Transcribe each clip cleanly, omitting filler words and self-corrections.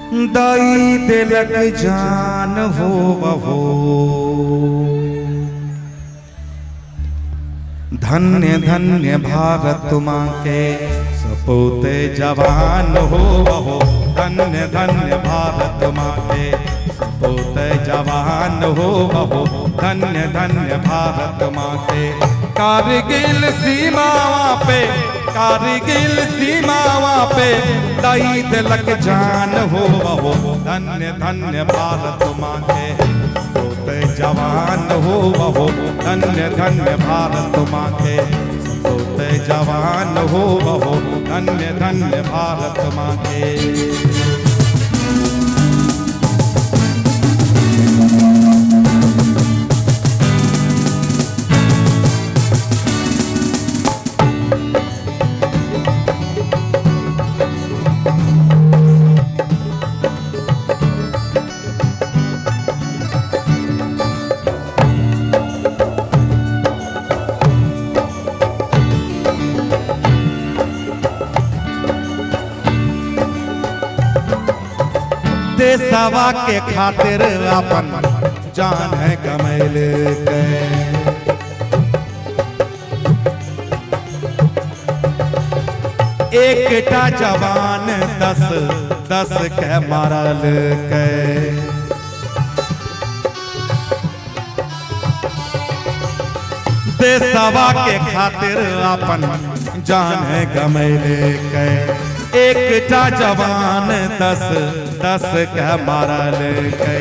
दाई दिलक जान हो बहो। धन्य धन्य भारत माँ के सपूते जवान हो बहो। धन्य धन्य भारत माँ के सपूते जवान हो बहो। धन्य धन्य भारत माँ के कारगिल सीमावां पे, कारगिल सीमावां पे दाई दिलक जान हो बहो। धन्य धन्य भारत माँ के सपूते जवान हो बहो। धन्य धन्य भारत माँ के सपूते जवान हो बहो। धन्य धन्य भारत माँ के। देशवा के खातिर अपन जान है कमैल के। एकटा जवान 10 के मारल के। देशवा के खातिर अपन जान है कमैल के। एकटा जवान 10 के मारल गए।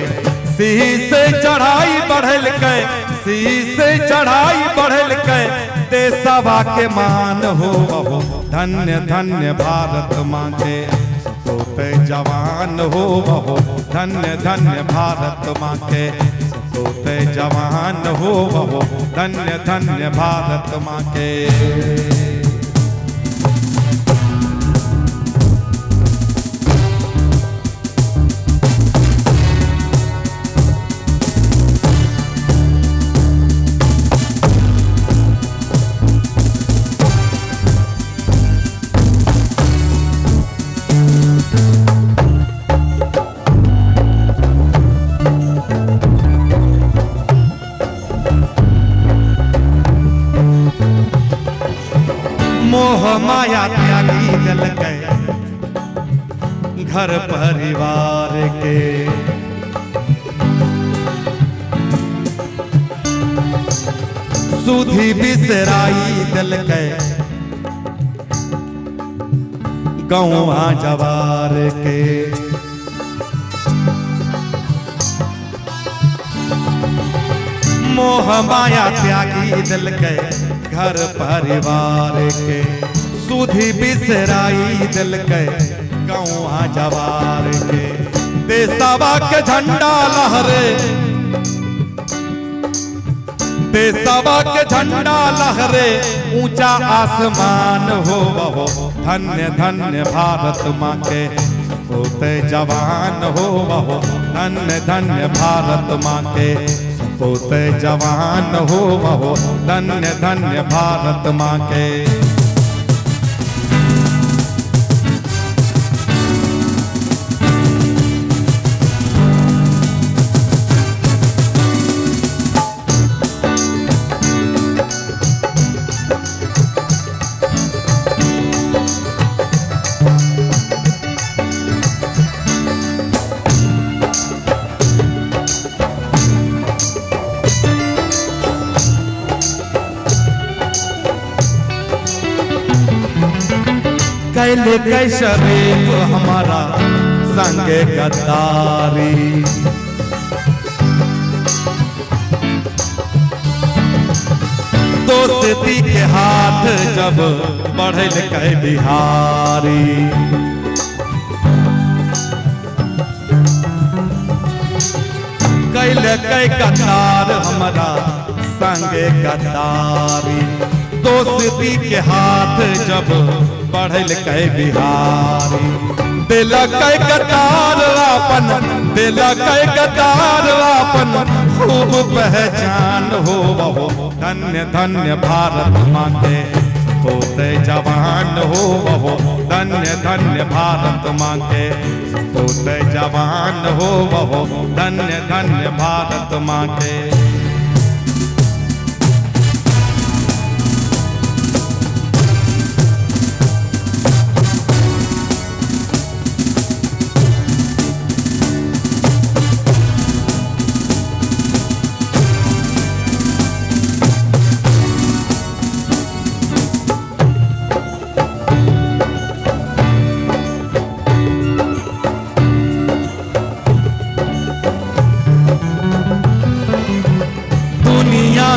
सिंह से चढ़ाई बढ़ल के, सिंह से चढ़ाई बढ़ल के देशवा के मान हो बहो। धन्य धन्य भारत माँ के सपूते जवान हो बहो। धन्य धन्य भारत माँ के सपूते जवान हो बहो। धन्य धन्य भारत माँ के। मोह माया त्यागी दिल के घर परिवार के। सुधी बिसराई दिल के गौवा जवार के। मोह माया त्यागी दिल के घर परिवार के। सुधी बिसराई दिल के गौवा जवार के। देशवा के झंडा लहरे, देशवा के झंडा लहरे ऊंचा आसमान हो बहो। धन्य धन्य भारत माँ के सपूते जवान हो बहो। धन्य धन्य भारत माँ के सपूते जवान हो बहो। धन्य धन्य भारत माँ के। कैले कैशरीफ हमारा संगे गद्दारी। दोस्ती के हाथ जब बढ़ल कै बिहारी। कैले कै गद्दार हमारा संगे गद्दारी। दोस्ती के हाथ जब बढ़ल कै बिहारी। दिल कै गद्दार अपन, दिल कै गद्दार अपन खूब पहचान हो बहो। धन्य धन्य भारत माँ के सपूत जवान हो वहो धन्य धन्य भारत माँ के सपूत जवान हो वहो धन्य धन्य भारत माँ के।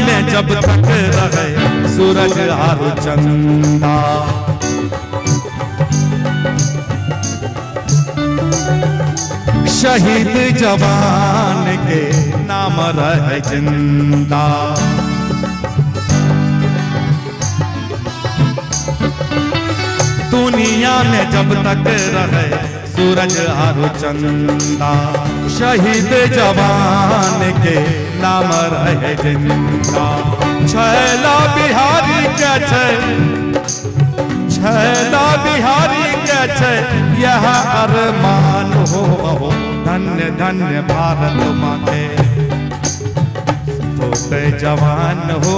में जब तक रहे सूरज और चंदा, शहीद जवान के नाम रहे जिंदा। दुनिया में जब तक रहे सूरज और चंदा, शहीद जवान के नाम रहे जिंदा। छैला बिहारी के छै, छैला बिहारी के छै यह अरमान हो धन्य धन्य भारत माँ के सपूत जवान हो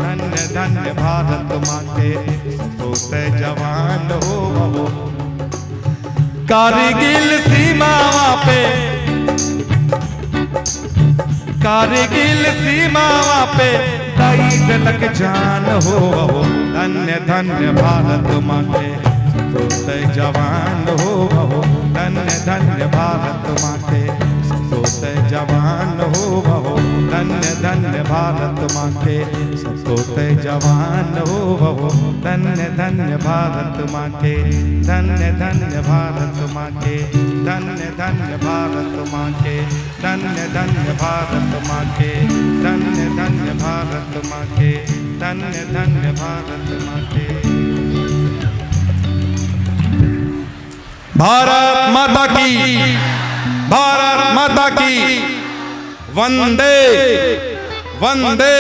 धन्य धन्य भारत माँ के सपूत जवान हो। कारगिल सीमावा पे, कारगिल सीमावा पे दई दिलक जान हो धन्य धन्य भारत माँ के सपूत जवान हो धन्य धन्य भारत माँ के सपूत जवान हो धन्य धन्य भारत माँ के सपूत जवान हो धन्य धन्य भारत माँ के धन्य धन्य भारत माँ के धन्य धन्य भारत माँ के धन्य धन्य भारत माँ के धन्य धन्य भारत माँ के धन्य धन्य भारत माँ के। भारत माता की, भारत माता की, वंदे वंदे